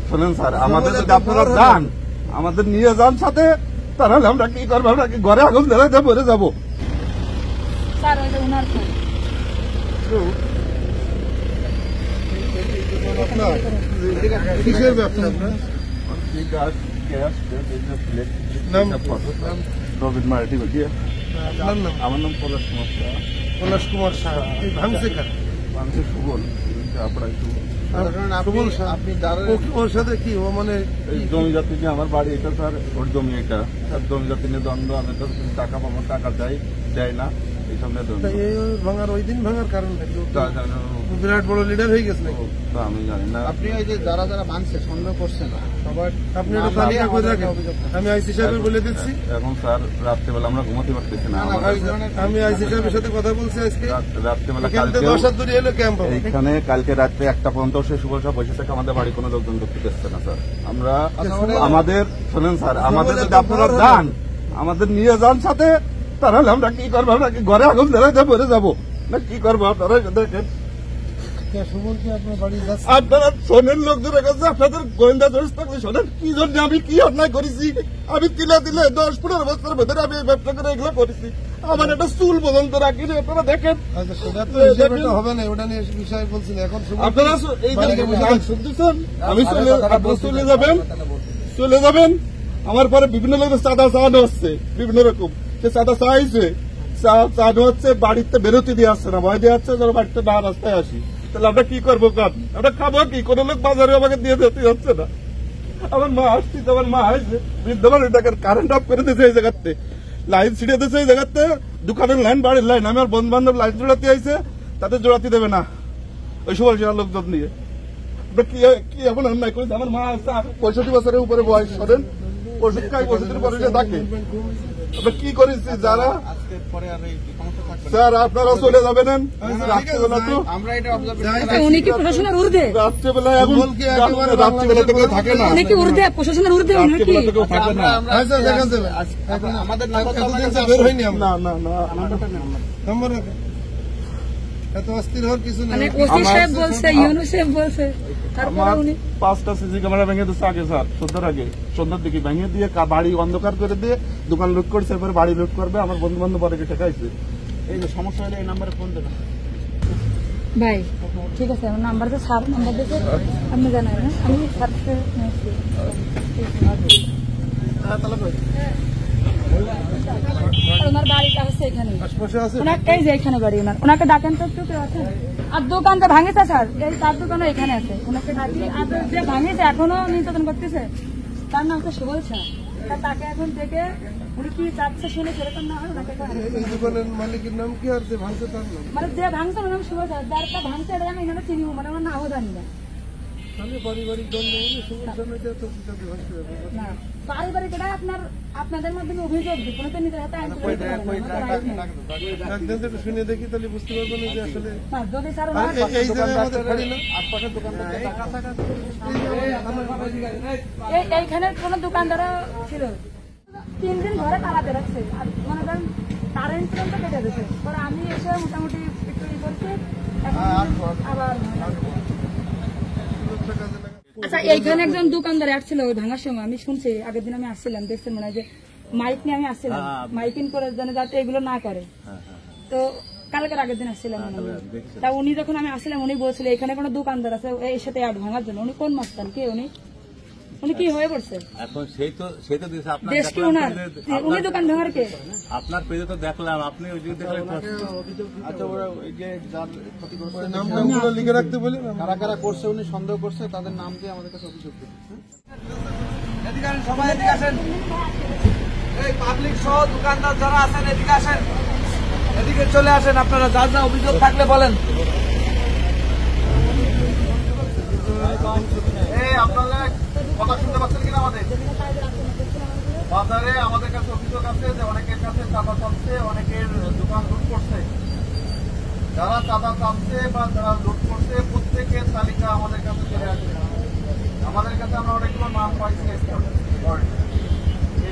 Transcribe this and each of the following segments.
শোনেন স্যার, আমাদের যদি আপনারা যান, আমাদের নিয়ে যান সাথে, তাহলে আমরা কি করবো? আমরা কি ঘরে আগুন ধরাইতে পরে যাবো? কিসের ব্যবসা আপনার? রবিন মারাঠি বলছি। আপনার নাম? আমার নাম পলাশ কুমার শাহ। পলাশ কুমার শাহ। ভাঙছে কার? ভাঙছে সুবল। আপনি ওর সাথে কি ও মানে জমি জাতি নিয়ে আমার বাড়ি এটা স্যার, ওর জমি এটা, তার জমি জাতি নিয়ে দ্বন্দ্ব। আমি তো টাকা পাবো, টাকা চাই, দেয় না, এইসব নিয়ে দ্বন্দ্ব। ভাঙার ওই দিন ভাঙার কারণ বিরাট বড় লিডার হয়ে গেছে নাকি? আমি জানি না। আপনি ওই যে যারা যারা মানছে সন্দেহ করছে না সবার, আপনি একটা তালিকা করে রাখেন, আমি আইসি সাহেবের বলে দিচ্ছি। এখন স্যার রাত্রেবেলা আমরা ঘুমাতে পারতেছি না। আমি আইসি সাহেবের সাথে কথা বলছি আজকে রাত্রেবেলা। এখানে কালকে রাত্রে 1টা পর্যন্ত সে সুবল সাহেব বসে থেকে আমাদের বাড়ি কোনো লোকজন ঢুকতে দিচ্ছে না স্যার। আমরা আমাদের শোনেন স্যার, আমাদের যদি আপনারা যান, আমাদের নিয়ে যান সাথে, তাহলে আমরা কি করবো? আমরা কি ঘরে আগুন ধরাইতে পরে যাবো না কি করবো? আপনারা দেখেন, আপনারা শোনেন লোকজনের কাছে, আপনাদের গোয়েন্দা জড়িত থাকলে শোনেন কি জন্য আমি কি অন্যায় করেছি। আমি তিলে 10-15 বছরের ভেতরে আমি এই ব্যবসা করে এগুলো করেছি। আমার একটা চুল পর্যন্ত রাখিনি, আপনারা দেখেন। হবে না, ওটা নিয়ে বিষয় বলছি না। এখন আপনারা এই শুনতেছেন, আমি চলে যাবেন, চলে যাবেন। আমার পরে বিভিন্ন লোকের চাঁদা চাওয়ানো হচ্ছে, বিভিন্ন রকম সে চাঁদা চাইছে, চাওয়ানো হচ্ছে, বাড়িতে বেরোতে দিয়ে আসছে না, ভয় দিয়ে আসছে যেন বাড়িতে না রাস্তায় আসি। তাহলে আমরা কি করবো? কাজ আমরা খাবো কি? কোন লোক বাজারে আমাকে দিয়ে যেতে হচ্ছে না। আমার মা আসছি, আমার মা আসছে, বৃদ্ধ মানুষ কারেন্ট অফ করে দিয়েছে এই জায়গাতে, লাইন ছিঁড়ে দিয়েছে এই জায়গাতে, দোকানের লাইন, বাড়ির লাইন। আমার বন্ধু বান্ধব লাইন জোড়াতে আইছে, তাদের জোড়াতে দেবে না ওই সবাই লোকজন নিয়ে। কি এমন অন্যায় করেছে? আমার মা আসছে 65 বছরের উপরে বয়স, শোনেন, ওষুধ খাই, ওষুধের পরে থাকে। আমরা কি করেছি যারা? স্যার আপনারা চলে যাবেন রাত্রিবেলা, তো উনি কি প্রশাসনের ঊর্ধ্বে? রাত্রিবেলা রাত্রিবেলা থেকে থাকে না, উনি কি ঊর্ধ্বে, প্রশাসনের ঊর্ধ্বে? রাত্রিবেলা থেকেও থাকে না। আমাদের বের হয়নি না না না, নম্বর এত অস্থির হওয়ার কিছু নেই। ওসি সাহেব বলছে, ইউনূস সাহেব বলছে, তারপরে উনি 5টা সিসি ক্যামেরা ভেঙে দিচ্ছে আগে স্যার, সন্ধ্যার দিকে ভেঙে দিয়ে বাড়ি অন্ধকার করে দিয়ে দোকান লুট করছে, এবার বাড়ি লুট করবে। আমার বন্ধু বান্ধব বাড়িকে ঠেকাইছে। এই যে সমস্যা হলে এই নাম্বারে ফোন দেবেন ভাই। ঠিক আছে, আমার নাম্বার তো স্যার নাম্বার দিয়েছে, আপনি জানাবেন। আমি স্যারকে ওনার বাড়িটা হচ্ছে এখানে, এই যে এখানে বাড়ি ওনার। ওনাকে ডাকেন তো একটু, কেউ আছেন? আর দোকানটা ভাঙেছে স্যার, এই তার দোকানও এখানে আছে, ওনাকে ডাকি। আর যে ভাঙেছে এখনো নির্যাতন করতেছে, তার নাম হচ্ছে সুবল শাহ। তাকে এখন থেকে উনি কি চাচ্ছে শুনে সেরকম না হয়, ওনাকে দোকানের মালিকের নাম কি আর যে ভাঙছে তার নাম? মানে যে ভাঙছে ওনার নাম সুবল শাহ, যারটা ভাঙছে এটা আমি এখানে চিনি, মানে আমার নামও জানি না। পারিবারিক দ্বন্দ্ব না, পারিবারিক এটা আপনাদের মাধ্যমে অভিযোগ দিই, কোনো তো নিজের হাতে আইন শুনে দেখি, তাহলে বুঝতে পারবো না যে আসলে যদি স্যার এইখানে কোন দোকানদার ছিল 3 দিন ধরে তালাতে রাখছে, আর মনে করেন কারেন্ট পর্যন্ত কেটে দিচ্ছে। পরে আমি এসে মোটামুটি একটু ই করছি, আবার আচ্ছা। এইখানে একজন দোকানদার আসছিল ওই ভাঙার সময়, আমি শুনছি, আগের দিন আমি আসছিলাম, দেখছেন মনে হয় যে মাইক নিয়ে আমি আসছিলাম, মাইকিং করে যাতে এগুলো না করে। তো কালকের আগের দিন আসছিলাম, তা উনি যখন আমি আসছিলাম উনি বলছিল এখানে কোনো দোকানদার আছে এর সাথে অ্যাড ভাঙার জন্য। উনি কোন মাস্তান, কে উনি? উনি কি হয়ে পড়ছে এখন? সেই তো দিয়েছে আপনার দেশটি ওনার, উনি দোকান ভাঙার কে? আপনার পেজে তো দেখলাম, আপনি ওই যে দেখলেন। আচ্ছা, ওরা ওই যে যার ক্ষতি করছে নামগুলো লিখে রাখতে বলে, কারা কারা করছে উনি সন্দেহ করছে, তাদের নাম দিয়ে আমাদের কাছে অভিযোগ করছে। সবাই এদিকে আসেন, এই পাবলিক সহ দোকানদার যারা আছেন এদিকে আসেন, এদিকে চলে আসেন। আপনারা যা যা অভিযোগ থাকলে বলেন। আপনারা কথা শুনতে পাচ্ছেন কিনা? আমাদের বাজারে আমাদের কাছে অভিযোগ আছে যে অনেকের কাছে চাঁদা চাচ্ছে, অনেকের দোকান লুট করছে। যারা চাঁদা চাচ্ছে বা যারা লুট করছে প্রত্যেকের তালিকা আমাদের কাছে চলে আসবে। আমাদের কাছে আমরা অনেকগুলো নাম পাইছি, এই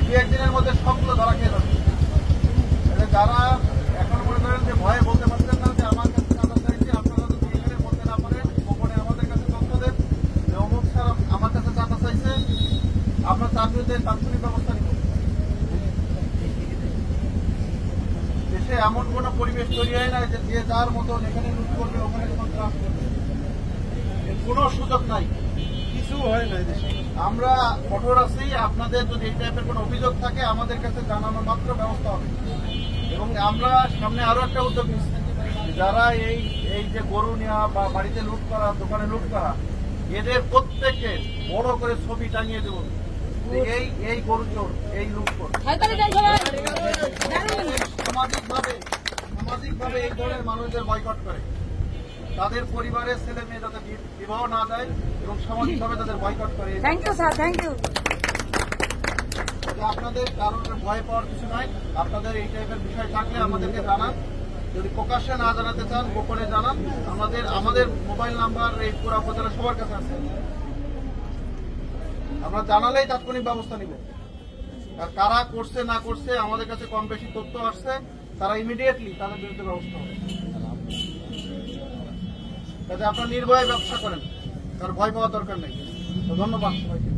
2-1 দিনের মধ্যে সবগুলো ধরা খেয়ে যাচ্ছে। যারা এখন মনে করেন যে ভয়ে বলতে পারছেন না যে আমার কাছে চাঁদা চাইছে, আপনারা যদি এখানে বলতে না পারেন, গোপনে আমাদের কাছে তথ্য দেন যে অমুক স্যার আমার কাছে চাঁদা বিরুদ্ধে তাৎক্ষণিক ব্যবস্থা নিব। দেশে এমন কোন পরিবেশ তৈরি হয় না যে যে যার মতন এখানে লুট করবে ওখানে সন্ত্রাস করবে, এর কোনো সুযোগ নাই, কিছু হয় না দেশে। আমরা কঠোর আছি। আপনাদের যদি এই টাইপের কোনো অভিযোগ থাকে আমাদের কাছে জানানো মাত্র ব্যবস্থা হবে। এবং আমরা সামনে আরো একটা উদ্যোগ নিচ্ছি, যারা এই যে গরু নেওয়া বা বাড়িতে লুট করা, দোকানে লুট করা, এদের প্রত্যেককে বড় করে ছবি টাঙিয়ে দেব, এই গরু চোর, এই লুট চোর। সামাজিকভাবে এই ধরনের মানুষদের বয়কট করে, তাদের পরিবারের ছেলে মেয়ে যাতে বিবাহ না দেয় এবং সামাজিকভাবে তাদের বয়কট করে। Thank you sir, thank you. আপনাদের কারোর ভয় পাওয়ার কিছু নাই। আপনাদের এই টাইপের বিষয় থাকলে আমাদেরকে জানান। যদি প্রকাশ্যে না জানাতে চান গোপনে জানান। আমাদের মোবাইল নাম্বার এই পুরা উপজেলা সবার কাছে আছে। আমরা জানালেই তাৎক্ষণিক ব্যবস্থা নিব। আর কারা করছে না করছে আমাদের কাছে কম বেশি তথ্য আসছে, তারা ইমিডিয়েটলি তাদের বিরুদ্ধে ব্যবস্থা হবে। যাতে আপনারা নির্ভয়ে ব্যবসা করেন, তার ভয় পাওয়ার দরকার নেই। তো ধন্যবাদ সবাইকে।